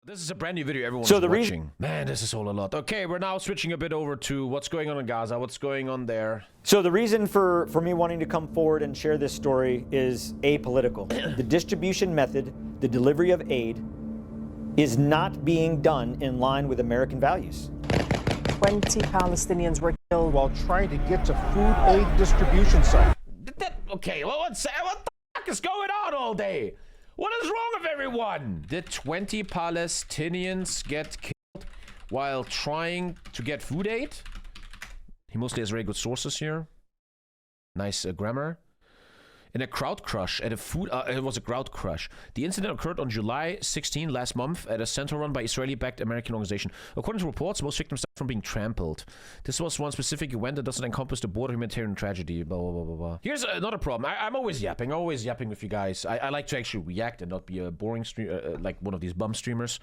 This is a brand new video everyone's So the watching. Man, this is all a lot. Okay, we're now switching a bit over to what's going on in Gaza, what's going on there. So the reason for me wanting to come forward and share this story is apolitical. The distribution method, the delivery of aid, is not being done in line with American values. 20 Palestinians were killed while trying to get to food aid distribution site. Okay, well, what the fuck is going on all day? What is wrong with everyone? Did 20 Palestinians get killed while trying to get food aid? He mostly has very good sources here. Nice grammar. In a crowd crush at a food... it was a crowd crush. The incident occurred on July 16 last month at a center run by Israeli-backed American organization. According to reports, most victims died from being trampled. This was one specific event that doesn't encompass the broader humanitarian tragedy. Blah, blah, blah, blah, blah. Here's another problem. I'm always yapping with you guys. I like to actually react and not be a boring stream, like one of these bum streamers.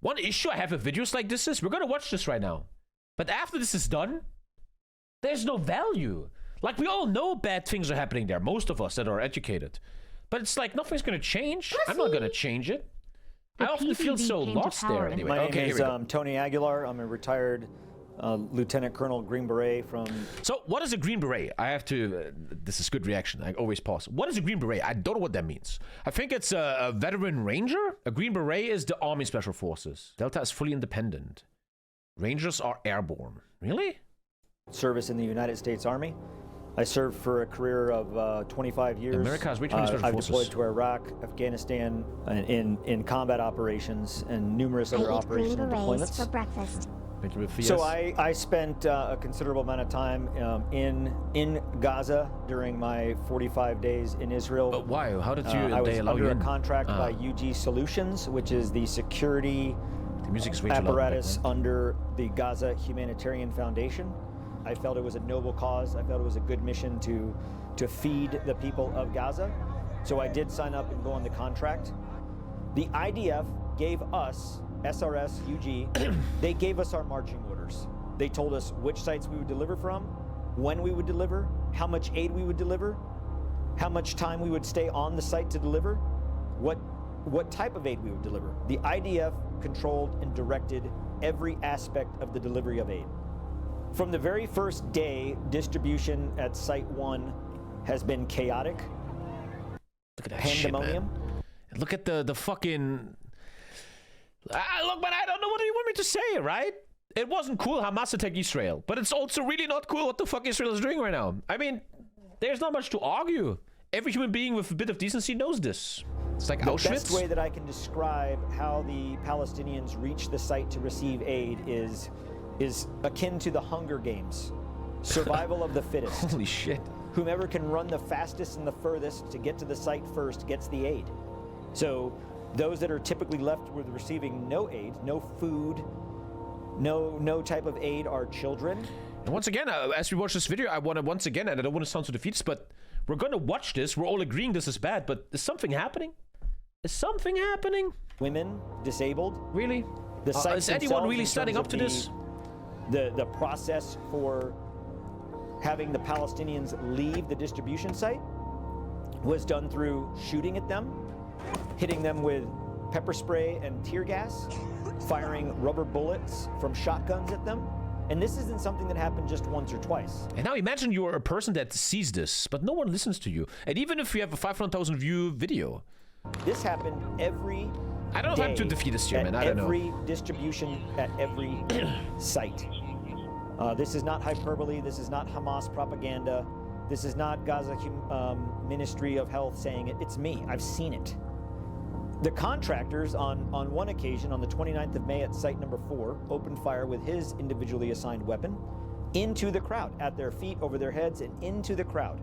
One issue I have with videos like this is, we're gonna watch this right now. But after this is done, there's no value. Like, we all know bad things are happening there, most of us that are educated. But it's like, nothing's gonna change. I'm not gonna change it. I often feel so lost there anyway. My name is Tony Aguilar. I'm a retired Lieutenant Colonel Green Beret from... So, what is a Green Beret? I have to... this is good reaction. I always pause. What is a Green Beret? I don't know what that means. I think it's a veteran ranger? A Green Beret is the Army Special Forces. Delta is fully independent. Rangers are airborne. Really? Service in the United States Army. I served for a career of 25 years. America has reached Special I've Forces. deployed to Iraq, Afghanistan, in combat operations and numerous other operational deployments. For breakfast. So I spent a considerable amount of time in Gaza during my 45 days in Israel. But why? How did you? I was they allow under you a in? contract by UG Solutions, which is the security apparatus under the Gaza Humanitarian Foundation. I felt it was a noble cause. I felt it was a good mission to feed the people of Gaza. So I did sign up and go on the contract. The IDF gave us, SRS, UG, they gave us our marching orders. They told us which sites we would deliver from, when we would deliver, how much aid we would deliver, how much time we would stay on the site to deliver, what type of aid we would deliver. The IDF controlled and directed every aspect of the delivery of aid. From the very first day, distribution at Site 1 has been chaotic. Look at that pandemonium. Shit, man. Look at the fucking... look, but I don't know what you want me to say, right? It wasn't cool Hamas attacked Israel, but it's also really not cool what the fuck Israel is doing right now. I mean, there's not much to argue. Every human being with a bit of decency knows this. It's like Auschwitz. The best way that I can describe how the Palestinians reached the site to receive aid is akin to the Hunger Games. Survival of the fittest. Holy shit. Whomever can run the fastest and the furthest to get to the site first gets the aid. So those that are typically left with receiving no aid, no food, no type of aid are children. And once again, as we watch this video, I want to once again, and I don't want to sound so defeatist, but we're going to watch this. We're all agreeing this is bad, but is something happening? Is something happening? Women, disabled. Really? The sites is anyone really in standing terms up to of this? The process for having the Palestinians leave the distribution site was done through shooting at them, hitting them with pepper spray and tear gas, firing rubber bullets from shotguns at them. And this isn't something that happened just once or twice. And now imagine you're a person that sees this, but no one listens to you. And even if you have a 500,000 view video. This happened every I don't know if I'm too defeatist here, man. I don't know. Every distribution at every site. This is not hyperbole. This is not Hamas propaganda. This is not Gaza Ministry of Health saying it. It's me. I've seen it. The contractors, on one occasion, on the 29th of May at site number 4, opened fire with his individually assigned weapon into the crowd, at their feet, over their heads, and into the crowd.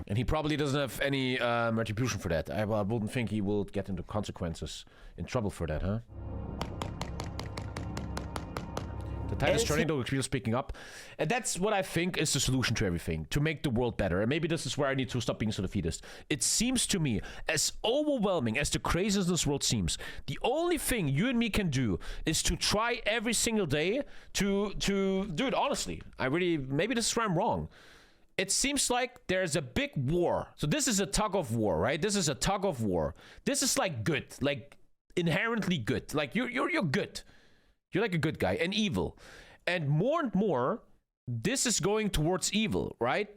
And he probably doesn't have any retribution for that. I wouldn't think he will get into consequences, in trouble for that, huh? The tide is turning, though, people speaking up. And that's what I think is the solution to everything, to make the world better. And maybe this is where I need to stop being so defeatist. It seems to me, as overwhelming as the craziness in this world seems, the only thing you and me can do is to try every single day to do it honestly. Maybe this is where I'm wrong. It seems like there's a big war. So this is a tug of war, right? This is a tug of war. This is like good. Like, inherently good. Like you're good. You're like a good guy and evil. And more, this is going towards evil, right?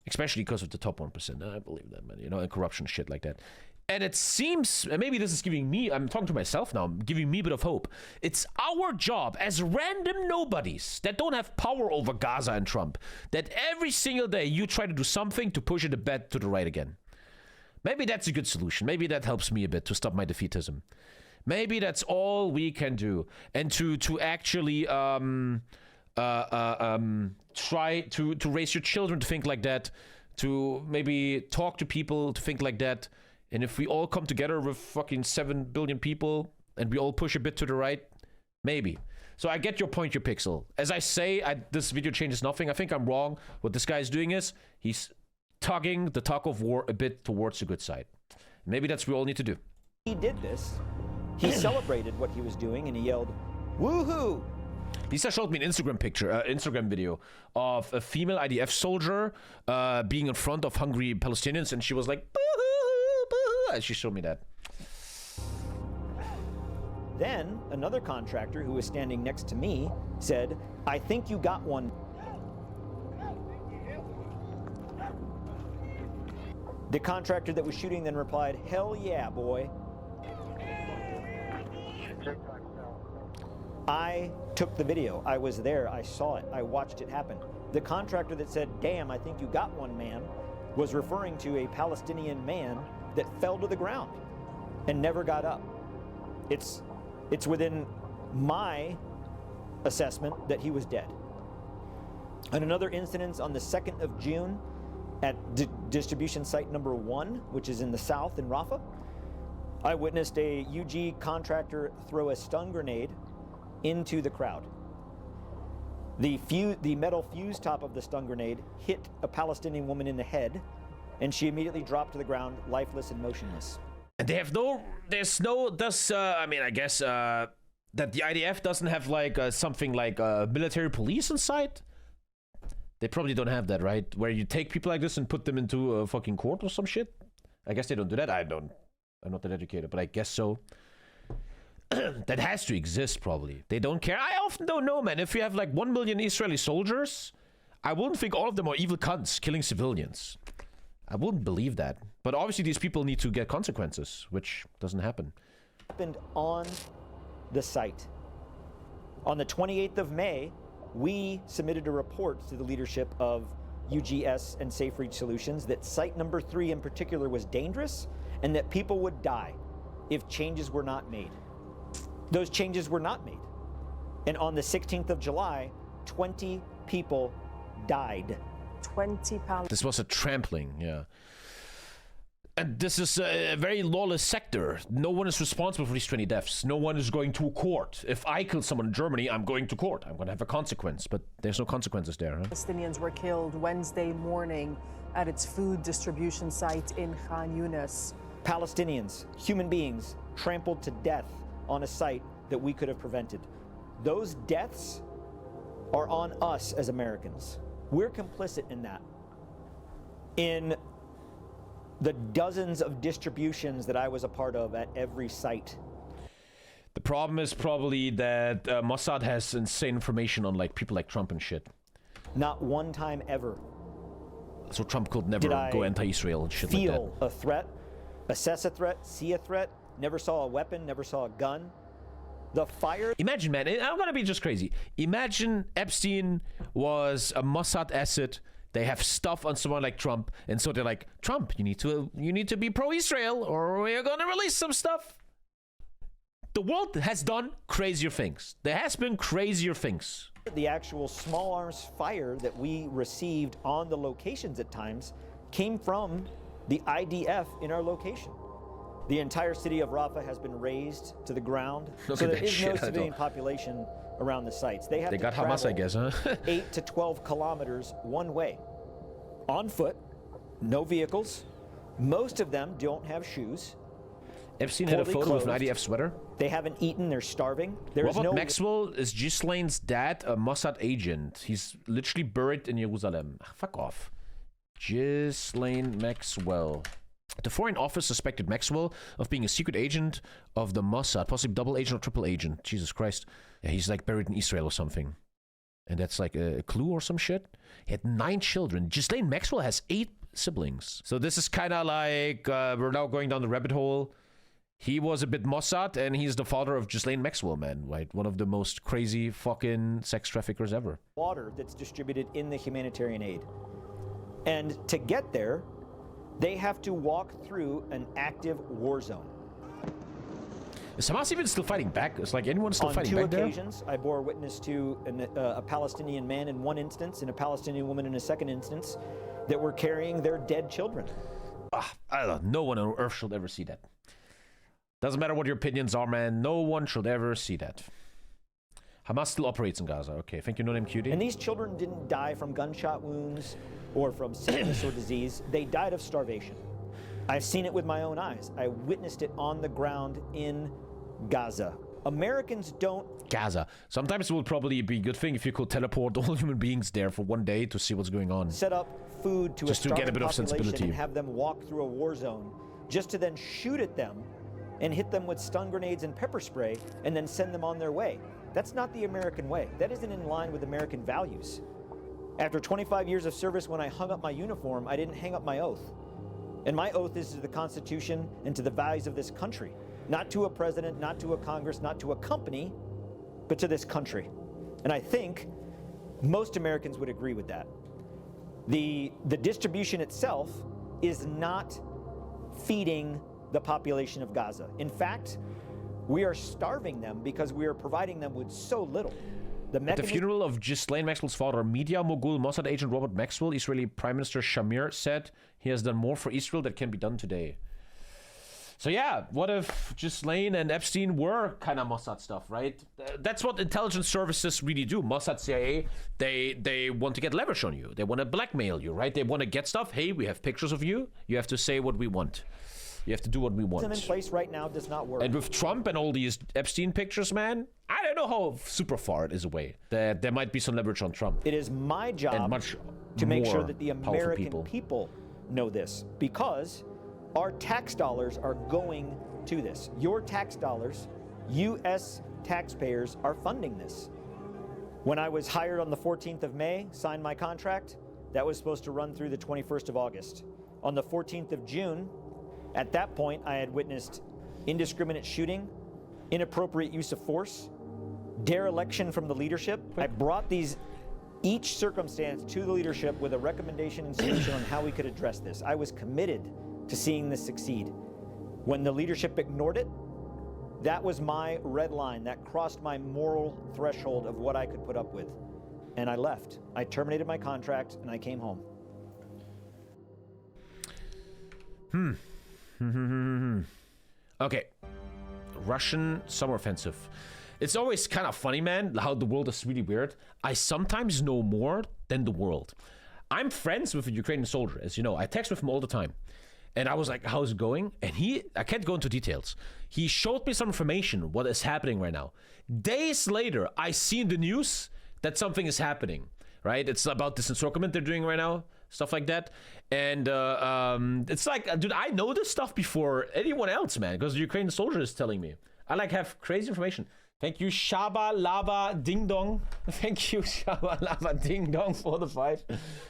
Especially because of the top 1%. I believe that, man. You know, and corruption, shit like that. And it seems, and maybe this is giving me, I'm talking to myself now, giving me a bit of hope. It's our job as random nobodies that don't have power over Gaza and Trump, that every single day you try to do something to push it a bit to the right again. Maybe that's a good solution. Maybe that helps me a bit to stop my defeatism. Maybe that's all we can do. And to actually try to raise your children to think like that, to maybe talk to people to think like that. And if we all come together with fucking 7 billion people and we all push a bit to the right, maybe. So I get your point, your pixel. As I say, this video changes nothing. I think I'm wrong. What this guy is doing is he's tugging the tug of war a bit towards the good side. Maybe that's what we all need to do. He did this. He celebrated what he was doing and he yelled, "Woohoo!" Lisa showed me an Instagram video of a female IDF soldier being in front of hungry Palestinians, and she was like, "Boo-hoo, boo-hoo." She showed me that. Then another contractor who was standing next to me said, "I think you got one." The contractor that was shooting then replied, "Hell yeah, boy." I took the video. I was there. I saw it. I watched it happen. The contractor that said, "Damn, I think you got one, man," was referring to a Palestinian man that fell to the ground and never got up. It's within my assessment that he was dead. And another incident on the 2nd of June at distribution site number 1, which is in the south in Rafah, I witnessed a UG contractor throw a stun grenade into the crowd. The metal fuse top of the stun grenade hit a Palestinian woman in the head, and she immediately dropped to the ground, lifeless and motionless. And they have I mean, I guess that the IDF doesn't have like something like military police inside. They probably don't have that, right? Where you take people like this and put them into a fucking court or some shit. I guess they don't do that. I'm not that educated, but I guess so. That has to exist, probably. They don't care. I often don't know, man. If you have like 1 million Israeli soldiers, I wouldn't think all of them are evil cunts killing civilians. I wouldn't believe that. But obviously these people need to get consequences, which doesn't happen. Happened on the site. On the 28th of May, we submitted a report to the leadership of UGS and Safe Reach Solutions that site number 3 in particular was dangerous and that people would die if changes were not made. Those changes were not made. And on the 16th of July, 20 people died. 20 Palestinians. This was a trampling, yeah. And this is a very lawless sector. No one is responsible for these 20 deaths. No one is going to court. If I kill someone in Germany, I'm going to court. I'm going to have a consequence, but there's no consequences there, huh? Palestinians were killed Wednesday morning at its food distribution site in Khan Yunis. Palestinians, human beings, trampled to death on a site that we could have prevented. Those deaths are on us as Americans. We're complicit in that. In the dozens of distributions that I was a part of at every site. The problem is probably that Mossad has insane information on like people like Trump and shit. Not one time ever. So Trump could never go anti-Israel and shit like that. Feel a threat, assess a threat, see a threat, never saw a weapon, never saw a gun. The fire. Imagine, man, I'm gonna be just crazy. Imagine Epstein was a Mossad asset. They have stuff on someone like Trump, and so they're like, Trump, you need to be pro-Israel, or we're gonna release some stuff. The world has done crazier things. There has been crazier things. The actual small arms fire that we received on the locations at times came from the IDF in our location. The entire city of Rafah has been razed to the ground, so there is no civilian population around the sites. They got Hamas, I guess, huh? 8 to 12 kilometers one way, on foot, no vehicles. Most of them don't have shoes. Epstein had a photo of an IDF sweater. They haven't eaten. They're starving. Robert Maxwell is Ghislaine's dad, a Mossad agent. He's literally buried in Jerusalem. Fuck off. Ghislaine Maxwell. The Foreign Office suspected Maxwell of being a secret agent of the Mossad, possibly double agent or triple agent. Jesus Christ. Yeah, he's like buried in Israel or something. And that's like a clue or some shit. He had 9 children. Ghislaine Maxwell has 8 siblings. So this is kind of like, we're now going down the rabbit hole. He was a bit Mossad, and he's the father of Ghislaine Maxwell, man. Right? One of the most crazy fucking sex traffickers ever. Water that's distributed in the humanitarian aid. And to get there, they have to walk through an active war zone. Is Hamas even still fighting back? It's like anyone still fighting back there? On 2 occasions, I bore witness to a Palestinian man in one instance and a Palestinian woman in a second instance that were carrying their dead children. I don't know. No one on earth should ever see that. Doesn't matter what your opinions are, man. No one should ever see that. Hamas still operates in Gaza. Okay, thank you, No Name Cutie. And these children didn't die from gunshot wounds or from sickness or disease. They died of starvation. I've seen it with my own eyes. I witnessed it on the ground in Gaza. Americans don't... Gaza. Sometimes it would probably be a good thing if you could teleport all human beings there for one day to see what's going on. Set up food to just a to get a bit of population sensibility. And have them walk through a war zone just to then shoot at them and hit them with stun grenades and pepper spray and then send them on their way. That's not the American way. That isn't in line with American values. After 25 years of service, when I hung up my uniform, I didn't hang up my oath. And my oath is to the Constitution and to the values of this country. Not to a president, not to a Congress, not to a company, but to this country. And I think most Americans would agree with that. The distribution itself is not feeding the population of Gaza. In fact, we are starving them because we are providing them with so little. At the funeral of Ghislaine Maxwell's father, media mogul Mossad agent Robert Maxwell, Israeli Prime Minister Shamir said he has done more for Israel that can be done today. So yeah, what if Ghislaine and Epstein were kind of Mossad stuff, right? That's what intelligence services really do. Mossad, CIA, they want to get leverage on you. They want to blackmail you, right? They want to get stuff. Hey, we have pictures of you. You have to say what we want. You have to do what we want. In place right now does not work. And with Trump and all these Epstein pictures, man, I don't know how super far it is away. There might be some leverage on Trump. It is my job to make sure that the American people know this, because our tax dollars are going to this. Your tax dollars, U.S. taxpayers, are funding this. When I was hired on the 14th of May, signed my contract, that was supposed to run through the 21st of August. On the 14th of June, at that point, I had witnessed indiscriminate shooting, inappropriate use of force, dereliction from the leadership. I brought each circumstance to the leadership with a recommendation and solution on how we could address this. I was committed to seeing this succeed. When the leadership ignored it, that was my red line. That crossed my moral threshold of what I could put up with. And I left. I terminated my contract and I came home. Okay. Russian summer offensive. It's always kind of funny, man, how the world is really weird. I sometimes know more than the world. I'm friends with a Ukrainian soldier, as you know. I text with him all the time. And I was like, how's it going? And I can't go into details. He showed me some information, what is happening right now. Days later, I see in the news that something is happening, right? It's about this encirclement they're doing right now, stuff like that. And it's like, dude, I know this stuff before anyone else, man, because the Ukrainian soldier is telling me. I like have crazy information. Thank you, Shaba Lava Ding Dong. Thank you, Shaba Lava Ding Dong for the 5.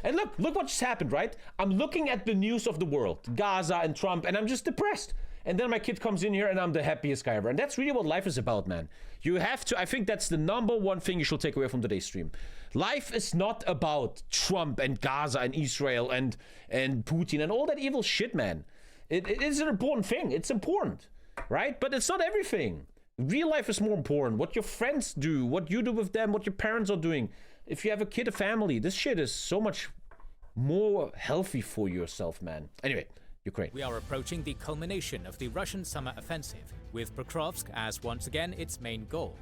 And look what just happened, right? I'm looking at the news of the world, Gaza and Trump, and I'm just depressed. And then my kid comes in here and I'm the happiest guy ever. And that's really what life is about, man. You have to, I think that's the #1 thing you should take away from today's stream. Life is not about Trump and Gaza and Israel and Putin and all that evil shit, man. It is an important thing. It's important, right? But it's not everything. Real life is more important. What your friends do, what you do with them, what your parents are doing. If you have a kid, a family, this shit is so much more healthy for yourself, man. Anyway, Ukraine. We are approaching the culmination of the Russian summer offensive, with Pokrovsk as once again its main goal.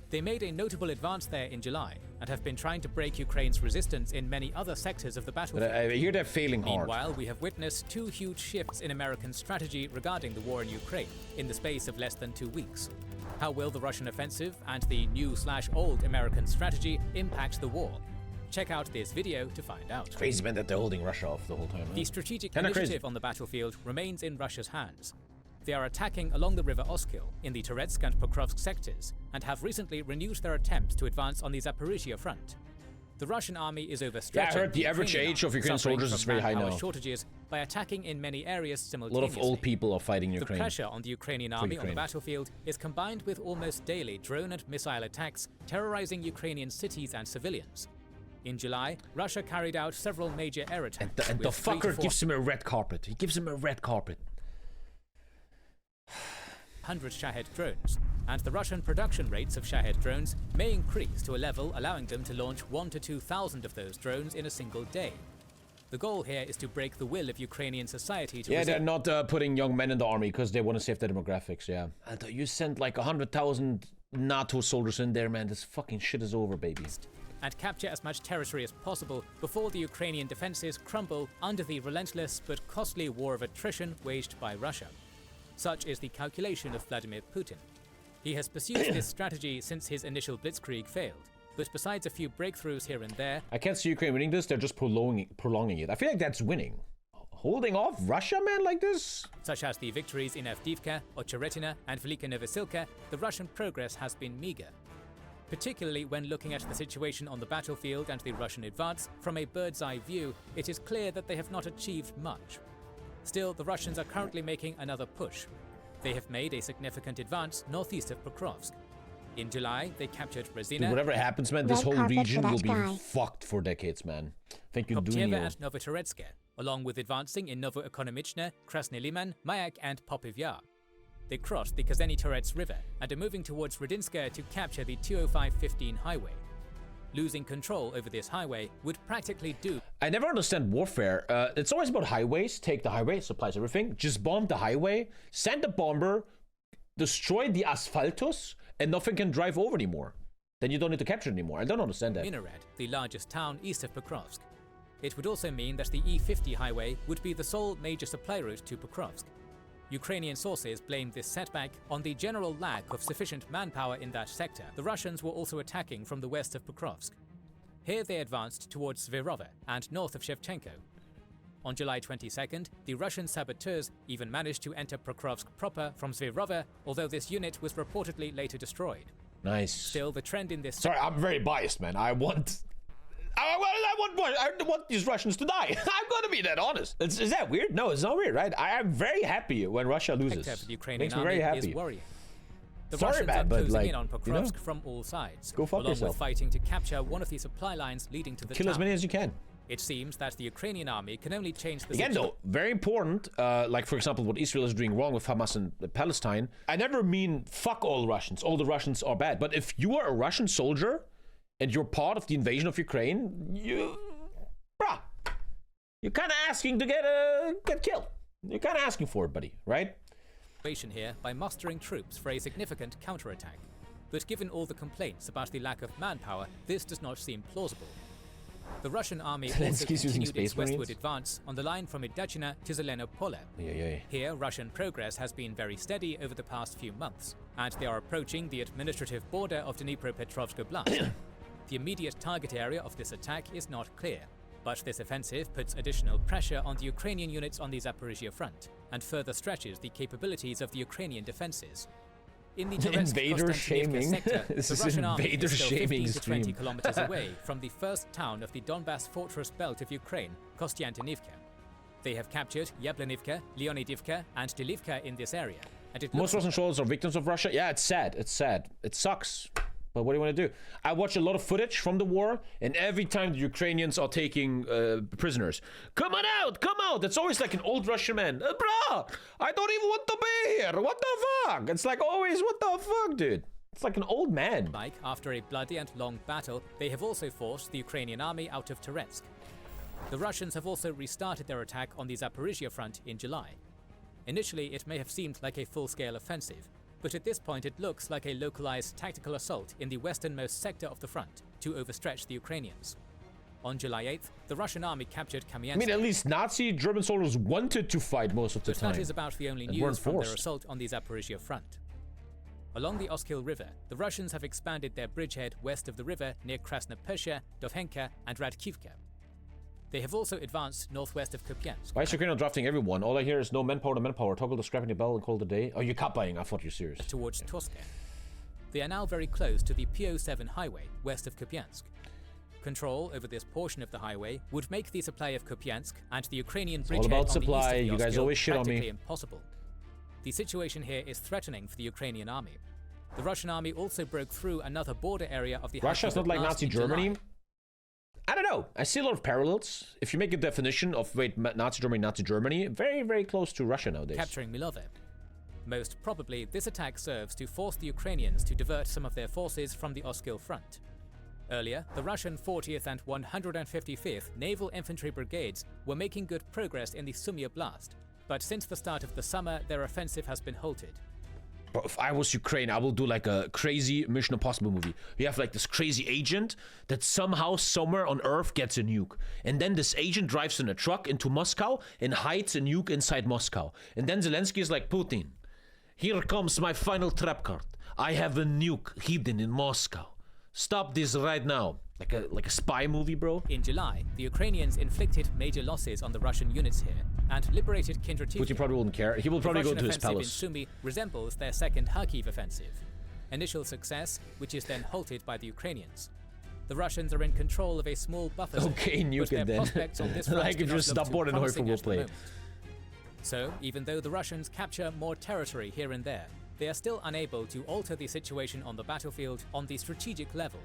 They made a notable advance there in July and have been trying to break Ukraine's resistance in many other sectors of the battlefield. But I hear they're failing hard. Meanwhile, we have witnessed 2 huge shifts in American strategy regarding the war in Ukraine in the space of less than 2 weeks. How will the Russian offensive and the new/old American strategy impact the war? Check out this video to find out. Crazy, man, that they're holding Russia off the whole time. The strategic Kinda initiative crazy. on the battlefield remains in Russia's hands. They are attacking along the river Oskil in the Toretsk and Pokrovsk sectors and have recently renewed their attempts to advance on the Zaporizhia front. The Russian army is overstretching. Yeah, I heard the average Ukrainian age of army, Ukrainian suffering soldiers is from very high manpower now. shortages by attacking in many areas A lot simultaneously. of old people are fighting The Ukraine. pressure on the Ukrainian army on the Ukraine. battlefield is combined with almost daily drone and missile attacks terrorizing Ukrainian cities and civilians. In July, Russia carried out several major air attacks. And the with 3 to fucker 4 gives him a red carpet. He gives him a red carpet. 100 Shahed drones, and the Russian production rates of Shahed drones may increase to a level allowing them to launch 1 to 2,000 of those drones in a single day. The goal here is to break the will of Ukrainian society to Yeah, resist. they're not putting young men in the army because they want to save their demographics, yeah. And you sent like 100,000 NATO soldiers in there, man. This fucking shit is over, baby. And capture as much territory as possible before the Ukrainian defenses crumble under the relentless but costly war of attrition waged by Russia. Such is the calculation of Vladimir Putin. He has pursued this strategy since his initial blitzkrieg failed, but besides a few breakthroughs here and there, I can't see Ukraine winning this, they're just prolonging it. I feel like that's winning. Holding off Russia, man, like this? such as the victories in Avdiivka, Ocheretina and Velika Novosilka, the Russian progress has been meager. Particularly when looking at the situation on the battlefield and the Russian advance, from a bird's-eye view, it is clear that they have not achieved much. Still, the Russians are currently making another push. They have made a significant advance northeast of Pokrovsk. In July, they captured Dude, Rezina, whatever happens, man, this Red whole carpet region for will that be guy. fucked for decades, man. Thank you, Kopcheva Dunio. and Novotoretsk, along with advancing in Novoekonomichne, Krasny Liman, Mayak and Popov Yar. They crossed the Kazany-Torets River and are moving towards Redinska to capture the 205-15 highway. Losing control over this highway would practically do I never understand warfare. It's always about highways. Take the highway, supplies everything. Just bomb the highway, send a bomber, destroy the asphaltos, and nothing can drive over anymore. Then you don't need to capture it anymore. I don't understand that. Minaret, the largest town east of Pokrovsk. It would also mean that the E50 highway would be the sole major supply route to Pokrovsk. Ukrainian sources blamed this setback on the general lack of sufficient manpower in that sector. The Russians were also attacking from the west of Pokrovsk. Here they advanced towards Zverova and north of Shevchenko. On July 22nd, the Russian saboteurs even managed to enter Pokrovsk proper from Zverova, although this unit was reportedly later destroyed. Nice. Still, the trend in this Sorry, I'm very biased, man. I want these Russians to die. I'm gonna be that honest. Is that weird? No, it's not weird, right? I am very happy when Russia loses. sector for the Ukrainian Makes me army very happy. is worrying. The Sorry, Russians man, are but, closing like, in on you know, Pokrovsk from all sides, go fuck along yourself. with fighting to capture one of the supply lines leading to the Kill town. as many as you can. It seems that the Ukrainian army can only change the Again, though, very important, like, for example, what Israel is doing wrong with Hamas and Palestine. I never mean fuck all Russians. All the Russians are bad. But if you are a Russian soldier and you're part of the invasion of Ukraine, you're kind of asking to get killed. You're kind of asking for it, buddy, right? situation here by mustering troops for a significant counterattack. But given all the complaints about the lack of manpower, this does not seem plausible. The Russian army also Zelensky's using continued its Space westward Marines? advance on the line from Idachina to Zelenopole. Yeah. Here, Russian progress has been very steady over the past few months, and they are approaching the administrative border of Dnipropetrovsk Oblast. The immediate target area of this attack is not clear, but this offensive puts additional pressure on the Ukrainian units on the Zaporizhia front, and further stretches the capabilities of the Ukrainian defenses. In the Toretsk Invader Konstantinivka shaming. sector, This the is Russian army invader is still shaming 15 to 20 stream. kilometers away from the first town of the Donbass fortress belt of Ukraine, Kostiantynivka. They have captured Yablanivka, Leonidivka, and Delivka in this area, and it Most looks Russian soldiers are victims of Russia. Yeah, it's sad. It's sad. It sucks. But what do you want to do? I watch a lot of footage from the war, and every time the Ukrainians are taking prisoners, come on out, come out. It's always like an old Russian man. Bruh, I don't even want to be here. What the fuck? It's like always, what the fuck, dude? It's like an old man. like after a bloody and long battle, they have also forced the Ukrainian army out of Toretsk. The Russians have also restarted their attack on the Zaporizhia front in July. Initially, it may have seemed like a full-scale offensive, but at this point it looks like a localized tactical assault in the westernmost sector of the front to overstretch the Ukrainians. On July 8th, the Russian army captured Kamiansk. I mean, at least Nazi German soldiers wanted to fight most of the But time. that is about the only and news weren't from their forced. assault on the Zaporizhia front. Along the Oskil River, the Russians have expanded their bridgehead west of the river near Krasnopersha, Dovhenka and Radkivka. They have also advanced northwest of Kupiansk. Why is Ukraine drafting everyone? All I hear is no manpower to manpower. Toggle the scrapping the bell and call it a day. Oh, you're cut buying. I thought you were serious. Towards Toska. They are now very close to the PO7 highway west of Kupiansk. Control over this portion of the highway would make the supply of Kupiansk and the Ukrainian bridgehead all about on supply. the east of the You guys Oskil always shit on me. practically impossible. The situation here is threatening for the Ukrainian army. The Russian army also broke through another border area of the Russia's not like Nazi Germany. I don't know. I see a lot of parallels. If you make a definition of, wait, Nazi Germany, very, very close to Russia nowadays. Capturing Milove. Most probably, this attack serves to force the Ukrainians to divert some of their forces from the Oskil front. Earlier, the Russian 40th and 155th Naval Infantry Brigades were making good progress in the Sumy Oblast, but since the start of the summer, their offensive has been halted. Bro, if I was Ukraine, I will do like a crazy Mission Impossible movie. You have like this crazy agent that somehow, somewhere on Earth gets a nuke. And then this agent drives in a truck into Moscow and hides a nuke inside Moscow. And then Zelensky is like, Putin, here comes my final trap card. I have a nuke hidden in Moscow. Stop this right now. Like a spy movie, bro. In July, the Ukrainians inflicted major losses on the Russian units here and liberated Kindrativka. Putin probably wouldn't care. He will probably go to his palace. The Russian offensive in Sumy resembles their second Kharkiv offensive. Initial success, which is then halted by the Ukrainians. The Russians are in control of a small buffer zone. Okay, nuke it then. Like if you're stubborn and HOI4 will play. So, even though the Russians capture more territory here and there, they are still unable to alter the situation on the battlefield on the strategic level.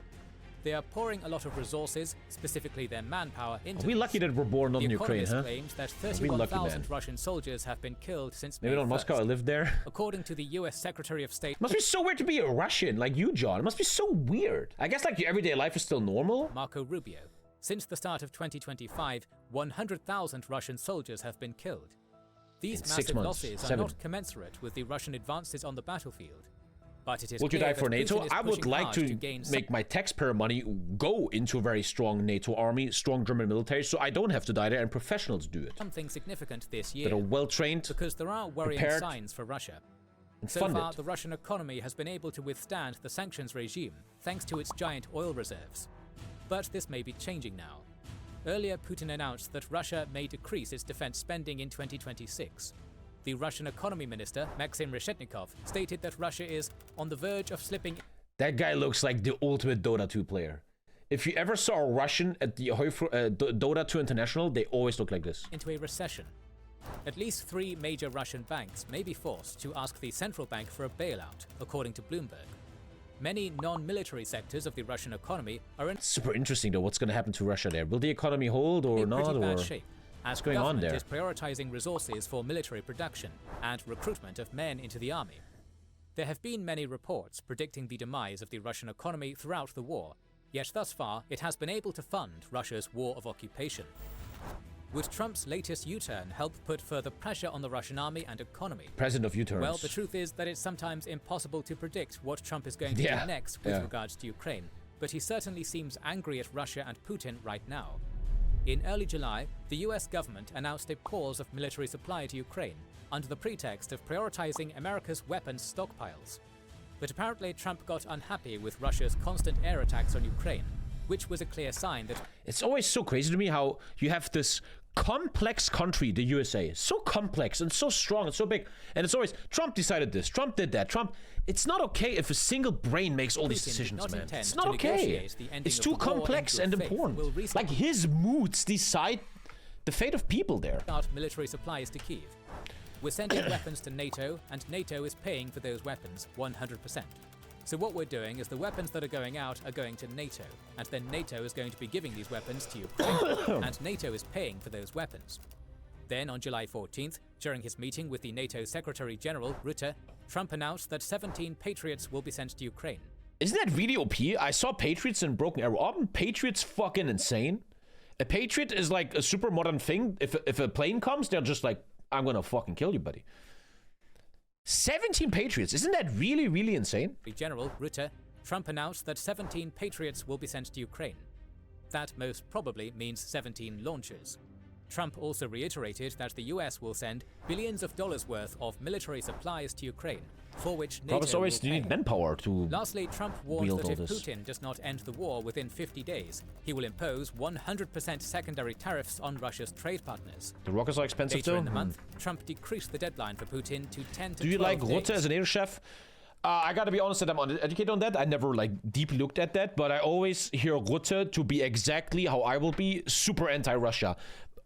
They are pouring a lot of resources, specifically their manpower, into. Are we lucky that we're born not in Ukraine, huh? Claims that 31,000 Russian soldiers have been killed since Maybe May not Moscow, I lived there. According to the US Secretary of State. Must be so weird to be a Russian, like you, John. It must be so weird. I guess like your everyday life is still normal. Marco Rubio. Since the start of 2025, 100,000 Russian soldiers have been killed. These massive losses are not commensurate with the Russian advances on the battlefield. But it is would you die for NATO? I would like to make my taxpayer money go into a very strong NATO army, strong German military, so I don't have to die there and professionals do it. Something significant this year. That are well trained, because there are worrying signs for Russia. So far, the Russian economy has been able to withstand the sanctions regime thanks to its giant oil reserves. But this may be changing now. Earlier, Putin announced that Russia may decrease its defense spending in 2026. The Russian economy minister, Maxim Reshetnikov, stated that Russia is on the verge of slipping. That guy looks like the ultimate Dota 2 player. If you ever saw a Russian at the Dota 2 International, they always look like this. Into a recession. At least 3 major Russian banks may be forced to ask the central bank for a bailout, according to Bloomberg. Many non-military sectors of the Russian economy are in super interesting though. What's going to happen to Russia there? Will the economy hold or not? Pretty bad shape, as what's going on there? Is prioritizing resources for military production and recruitment of men into the army. There have been many reports predicting the demise of the Russian economy throughout the war, yet thus far it has been able to fund Russia's war of occupation. Would Trump's latest U-turn help put further pressure on the Russian army and economy? President of U-turns. Well, the truth is that it's sometimes impossible to predict what Trump is going to do next with regards to Ukraine, but he certainly seems angry at Russia and Putin right now. In early July, the US government announced a pause of military supply to Ukraine under the pretext of prioritizing America's weapons stockpiles. But apparently Trump got unhappy with Russia's constant air attacks on Ukraine, which was a clear sign that... It's always so crazy to me how you have this complex country, the USA, so complex and so strong and so big, and it's always Trump decided this, Trump did that, Trump. It's not okay if a single brain makes all these decisions, man. It's not okay. It's too complex and important. Like his moods decide the fate of people there. Military supplies to Kyiv. We're sending weapons to NATO, and NATO is paying for those weapons 100%. So what we're doing is the weapons that are going out are going to NATO, and then NATO is going to be giving these weapons to Ukraine, and NATO is paying for those weapons. Then on July 14th, during his meeting with the NATO Secretary General, Rutte, Trump announced that 17 Patriots will be sent to Ukraine. Isn't that really OP? I saw Patriots in Broken Arrow. Aren't Patriots fucking insane? A Patriot is like a super modern thing. If a plane comes, they're just like, I'm gonna fucking kill you, buddy. 17 Patriots, isn't that really, really insane? General Rutte, Trump announced that 17 Patriots will be sent to Ukraine. That most probably means 17 launchers. Trump also reiterated that the US will send billions of dollars worth of military supplies to Ukraine, for which NATO Problems always will need pay. manpower to Lastly, Trump warned wield that all if this. Putin does not end the war within 50 days, he will impose 100% secondary tariffs on Russia's trade partners. The rockets are expensive Later too. in the month, Trump decreased the deadline for Putin to 10 to Do you 12 like days. Rutte as a NATO chef? I gotta be honest that I'm uneducated on that. I never like deeply looked at that, but I always hear Rutte to be exactly how I will be, super anti-Russia.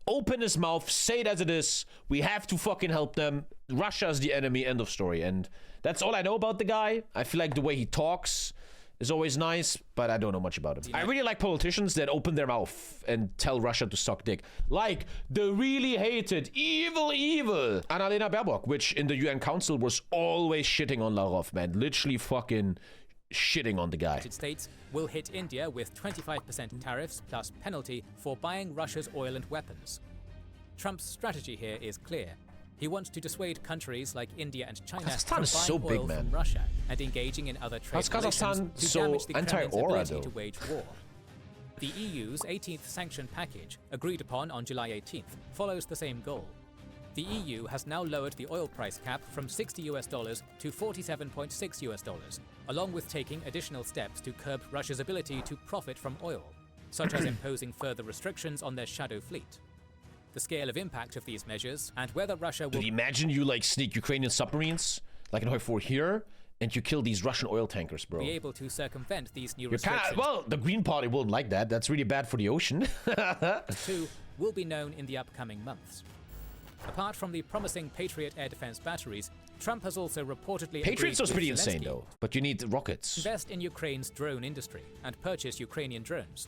Open his mouth, say it as it is. We have to fucking help them. Russia is the enemy, end of story. And that's all I know about the guy. I feel like the way he talks is always nice, but I don't know much about him. I really like politicians that open their mouth and tell Russia to suck dick. Like the really hated, evil Annalena Baerbock, which in the UN Council was always shitting on Lavrov, man. Literally fucking shitting on the guy. United States will hit India with 25% tariffs plus penalty for buying Russia's oil and weapons. Trump's strategy here is clear. He wants to dissuade countries like India and China Kazakhstan from is buying so big, oil man. from Russia and engaging in other trade How's Kazakhstan relations to so damage the Kremlin's anti-aura, ability though? to wage war. The EU's 18th sanction package, agreed upon on July 18th, follows the same goal. The EU has now lowered the oil price cap from $60 to $47.6, along with taking additional steps to curb Russia's ability to profit from oil, such as imposing further restrictions on their shadow fleet. The scale of impact of these measures and whether Russia will Dude, imagine you like sneak Ukrainian submarines, like in HOI4 here, and you kill these Russian oil tankers, bro. be able to circumvent these new You're kinda, restrictions. well, the Green Party won't like that. That's really bad for the ocean. Too, will be known in the upcoming months. Apart from the promising Patriot air defense batteries, Trump has also reportedly Patriots was agreed pretty with insane, Zelensky though. But you need rockets. invest in Ukraine's drone industry and purchase Ukrainian drones.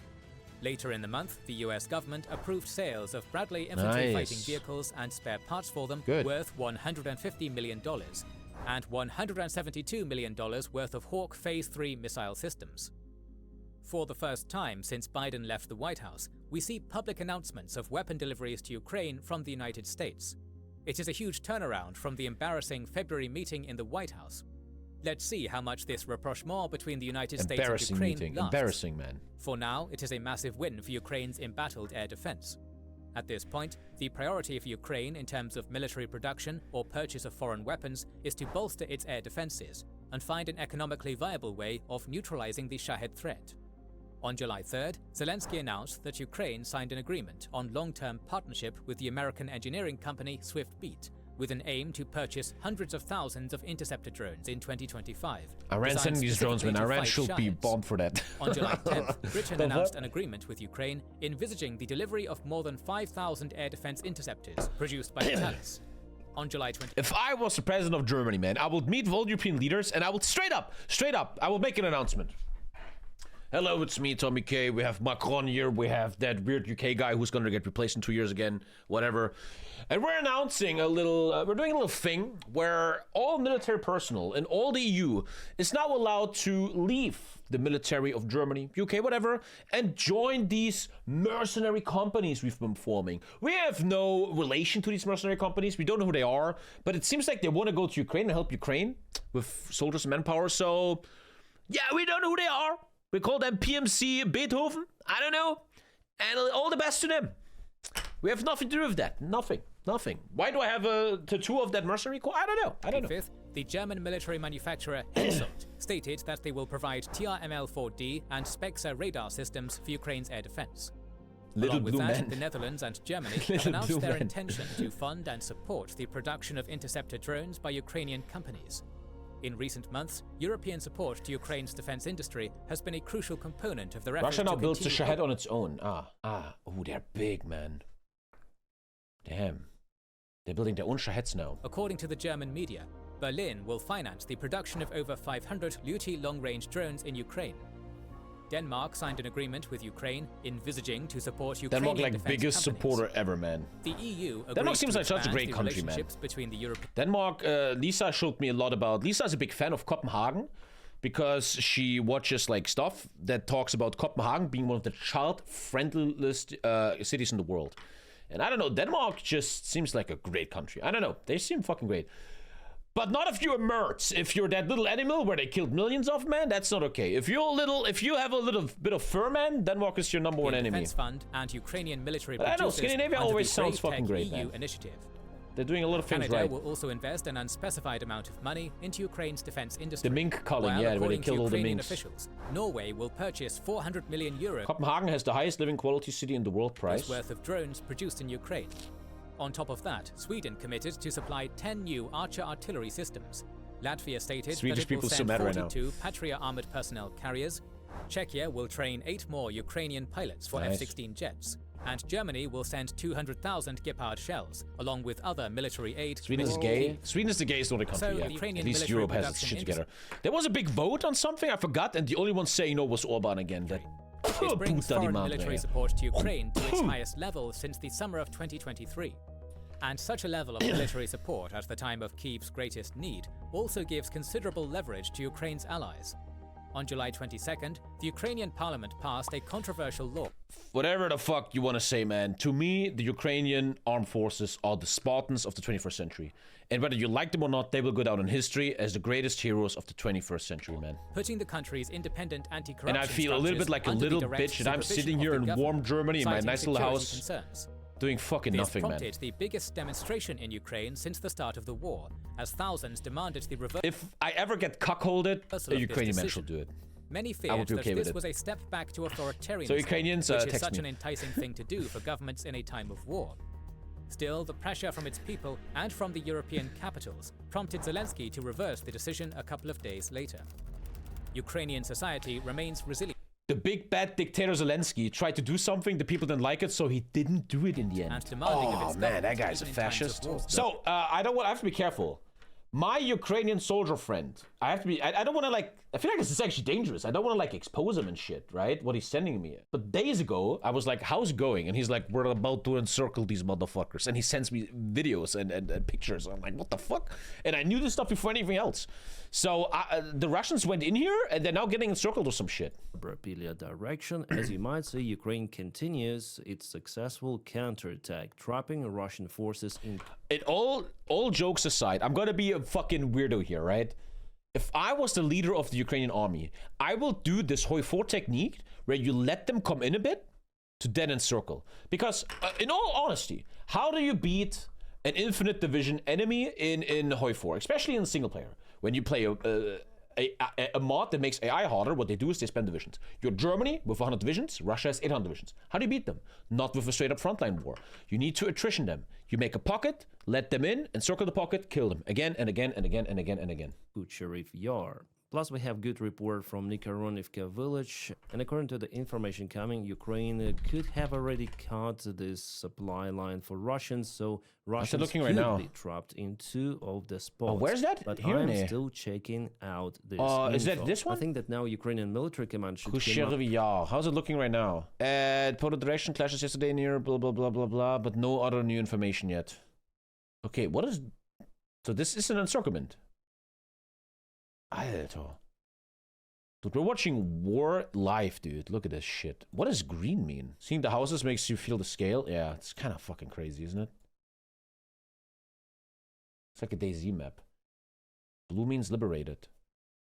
Later in the month, the US government approved sales of Bradley infantry fighting Nice. vehicles and spare parts for them Good. worth $150 million and $172 million worth of Hawk Phase 3 missile systems. For the first time since Biden left the White House, we see public announcements of weapon deliveries to Ukraine from the United States. It is a huge turnaround from the embarrassing February meeting in the White House. Let's see how much this rapprochement between the United States and Embarrassing Ukraine meeting. lasts. Embarrassing, man. For now, it is a massive win for Ukraine's embattled air defense. At this point, the priority for Ukraine in terms of military production or purchase of foreign weapons is to bolster its air defenses and find an economically viable way of neutralizing the Shahed threat. On July 3rd, Zelensky announced that Ukraine signed an agreement on long-term partnership with the American engineering company SwiftBeat, with an aim to purchase hundreds of thousands of interceptor drones in 2025. Iran designed sending these drones, man. specifically to Iran fight should be Shahed. bombed for that. On July 10th, Britain announced an agreement with Ukraine envisaging the delivery of more than 5,000 air defense interceptors produced by Thales. On July 20th, If I was the president of Germany, man, I would meet all European leaders and I would straight up, I will make an announcement. Hello, it's me, TommyKay. We have Macron here. We have that weird UK guy who's going to get replaced in 2 years again, whatever. And we're announcing a little, we're doing a little thing where all military personnel in all the EU is now allowed to leave the military of Germany, UK, whatever, and join these mercenary companies we've been forming. We have no relation to these mercenary companies. We don't know who they are, but it seems like they want to go to Ukraine and help Ukraine with soldiers and manpower. So, yeah, we don't know who they are. We call them PMC Beethoven. I don't know. And all the best to them. We have nothing to do with that. Nothing. Why do I have a tattoo of that mercenary corps? I don't know. 5th, the German military manufacturer Hensoldt stated that they will provide TRML-4D and Spexer radar systems for Ukraine's air defense. Little Along with blue that, men. the Netherlands and Germany have Little announced blue their men. intention to fund and support the production of interceptor drones by Ukrainian companies. In recent months, European support to Ukraine's defense industry has been a crucial component of the effort Russia now to builds the continue Shahed on its own. Oh, they're big, man. Damn. They're building their own Shaheds now. According to the German media, Berlin will finance the production of over 500 Luti long-range drones in Ukraine. Denmark signed an agreement with Ukraine, envisaging to support Ukrainian Denmark, like, defense biggest companies. supporter ever, man. The EU agreed Denmark seems to like such a expand great the country, man. relationships between the European Denmark, Lisa showed me a lot about. Lisa is a big fan of Copenhagen because she watches like stuff that talks about Copenhagen being one of the child-friendliest cities in the world. And I don't know, Denmark just seems like a great country. I don't know, they seem fucking great. But not if you're mercs. If you're that little animal where they killed millions of, man, that's not okay. If you have a little bit of fur, man, Denmark is your #1 enemy. Defense Fund and Ukrainian military I know, producers Scandinavia under always the sounds Brave fucking Tech great, EU man. initiative. They're doing a lot of things Canada right. will also invest an unspecified amount of money into Ukraine's defense industry. The mink culling, while, yeah, where they according to killed all the Ukrainian minks. officials, Norway will purchase 400 million euro Copenhagen has the highest living quality city in the world price. worth of drones produced in Ukraine. On top of that, Sweden committed to supply 10 new Archer artillery systems. Latvia stated Swedish that it will people so send mad right now. 42 Patria armored personnel carriers. Czechia will train 8 more Ukrainian pilots for Nice. F-16 jets. And Germany will send 200,000 Gepard shells, along with other military aid. Sweden is gay. Sweden is the gayest Nordic country, So, yeah. Ukrainian At least military Europe has its production shit together. There was a big vote on something, I forgot, and the only one saying no was Orban again. That It brings puta di foreign madre. military support to Ukraine to its highest level since the summer of 2023. And such a level of military support at the time of Kyiv's greatest need also gives considerable leverage to Ukraine's allies. On July 22nd, the Ukrainian parliament passed a controversial law. Whatever the fuck you want to say, man. To me, the Ukrainian armed forces are the Spartans of the 21st century. And whether you like them or not, they will go down in history as the greatest heroes of the 21st century, man. Putting the country's independent anti-corruption And I feel a little bit like a structures little under the direct bitch that I'm supervision sitting of here the in government, warm Germany in my citing nice little security house concerns. doing fucking This nothing, man. prompted the biggest demonstration in Ukraine since the start of the war, as thousands demanded the reversal If I ever get cuckolded, of a this Ukrainian man decision. shall do it. Many I feared would be that okay with this it. was a step back to authoritarianism, So Ukrainians, which is text such me. an enticing thing to do for governments in a time of war. Still, the pressure from its people and from the European capitals prompted Zelensky to reverse the decision a couple of days later. Ukrainian society remains resilient The big bad dictator Zelensky tried to do something, the people didn't like it, so he didn't do it in the end. and demanding of Oh its man, that government guy's a even in times of fascist. war. So I have to be careful. My Ukrainian soldier friend, I don't want to like, I feel like this is actually dangerous. I don't want to like expose him and shit, right? What he's sending me. But days ago, I was like, how's it going? And he's like, we're about to encircle these motherfuckers. And he sends me videos and pictures. I'm like, what the fuck? And I knew this stuff before anything else. So the Russians went in here and they're now getting encircled or some shit. Direction. As you might see, Ukraine continues its successful counterattack, trapping Russian forces in. All jokes aside, I'm gonna be a fucking weirdo here, right? If I was the leader of the Ukrainian army, I will do this HOI4 technique where you let them come in a bit to then encircle. Because in all honesty, how do you beat an infinite division enemy in HOI4, especially in single player? When you play a mod that makes AI harder, what they do is they spend divisions. You're Germany with 100 divisions, Russia has 800 divisions. How do you beat them? Not with a straight up frontline war. You need to attrition them. You make a pocket, let them in, encircle the pocket, kill them again and again and again and again and again. Sharif Yar. Plus, we have good report from Nikaronivka village, and according to the information coming, Ukraine could have already cut this supply line for Russians, so Russians looking could right now. be trapped in 2 of the spots. where's that? But Here, I'm ne? still checking out this Is that info. this one? I think that now Ukrainian military command should come up. Kusherivyar. How's it looking right now? Total direction clashes yesterday near blah blah blah blah blah, but no other new information yet. Okay, what is... So this is an encirclement. Alter. Dude, we're watching war live, dude. Look at this shit. What does green mean? Seeing the houses makes you feel the scale? Yeah, it's kind of fucking crazy, isn't it? It's like a DayZ map. Blue means liberated.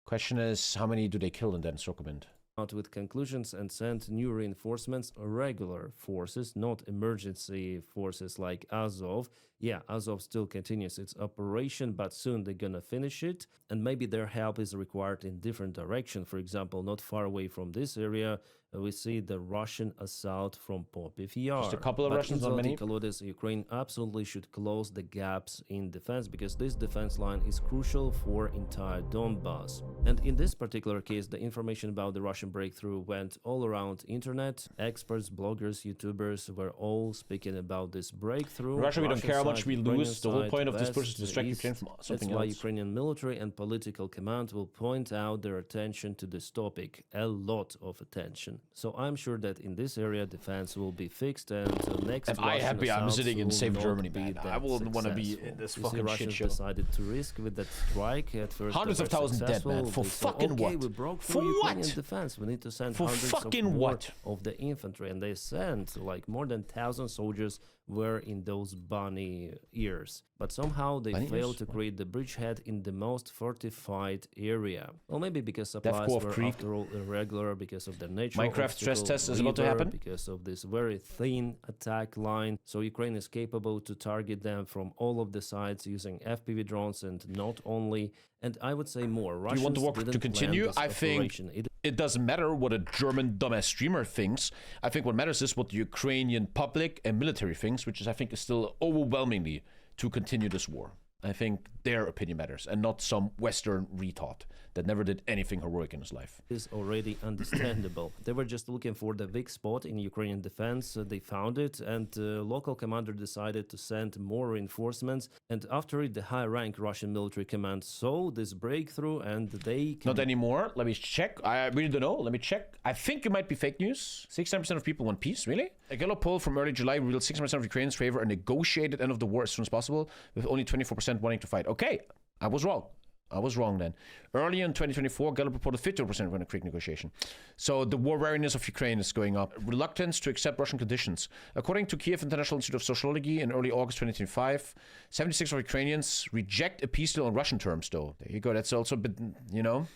Question is, how many do they kill in that encirclement? Out with conclusions and send new reinforcements, regular forces, not emergency forces like Azov. Yeah, Azov still continues its operation, but soon they're gonna finish it, and maybe their help is required in different direction. For example, not far away from this area, we see the Russian assault from Popiev Yar. Just a couple of But Russians, in not many. Kolodets, Ukraine absolutely should close the gaps in defense, because this defense line is crucial for entire Donbass. And in this particular case, the information about the Russian breakthrough went all around internet. Experts, bloggers, YouTubers were all speaking about this breakthrough. Russia, we don't Russian care how side, much we Ukrainian lose. The whole side, point of this west, push is to distract east. Ukraine from something That's why else. Ukrainian military and political command will point out their attention to this topic, a lot of attention. So I'm sure that in this area defense will be fixed, and the next Am I Russian happy I'm assaults sitting in will safe not Germany, be man? that I wouldn't want to be successful. in this You see, fucking shit Russians show. decided to risk with that strike at first. Hundreds they of were thousands dead, successful. man. For They said, fucking okay, what? we broke For through Ukrainian what? defense. We need to send For hundreds fucking of more what? of the infantry, and they sent like more than 1,000 soldiers were in those bunny ears. But somehow they failed to create the bridgehead in the most fortified area. Well, maybe because supplies were after all irregular, because of the nature Minecraft stress test is about to happen. Because of this very thin attack line. So Ukraine is capable to target them from all of the sides using FPV drones, and not only. And I would say more. Do you want the war to continue? I think it doesn't matter what a German dumbass streamer thinks. I think what matters is what the Ukrainian public and military thinks, which is, I think, is still overwhelmingly to continue this war. I think their opinion matters, and not some Western retard that never did anything heroic in his life. Is already understandable. They were just looking for the weak spot in Ukrainian defense. They found it, and the local commander decided to send more reinforcements. And after it, the high-rank Russian military command saw this breakthrough, and they... Not anymore. Let me check. I really don't know. Let me check. I think it might be fake news. 69% of people want peace. Really? A Gallup poll from early July revealed 69% of Ukrainians favor a negotiated end of the war as soon as possible, with only 24% wanting to fight. Okay, I was wrong. I was wrong then. Early in 2024, Gallup reported 50% want a quick negotiation. So the war wariness of Ukraine is going up. Reluctance to accept Russian conditions. According to Kiev International Institute of Sociology, in early August 2025, 76% of Ukrainians reject a peace deal on Russian terms, though. There you go. That's also a bit, you know.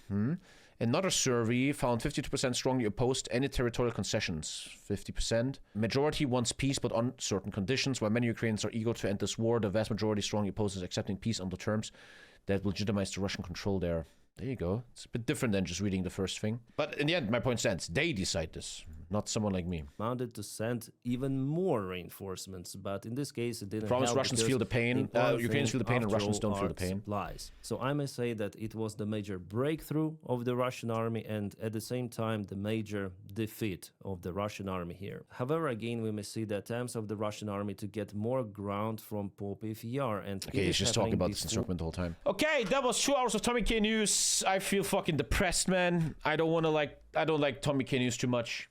Another survey found 52% strongly opposed any territorial concessions. 50%. Majority wants peace, but on certain conditions. While many Ukrainians are eager to end this war, the vast majority strongly opposes accepting peace on the terms that legitimize the Russian control there. There you go. It's a bit different than just reading the first thing. But in the end, my point stands. They decide this, not someone like me. Wanted to send even more reinforcements, but in this case, it didn't Promise help. Russians feel the pain, Ukrainians feel the pain, and Russians don't feel the pain. Supplies. So I may say that it was the major breakthrough of the Russian army, and at the same time, the major defeat of the Russian army here. However, again, we may see the attempts of the Russian army to get more ground from Popiv Yar. And okay, he's just talking about this encirclement the whole time. Okay, that was 2 hours of TommyKay news. I feel fucking depressed, man. I don't like TommyKay news too much.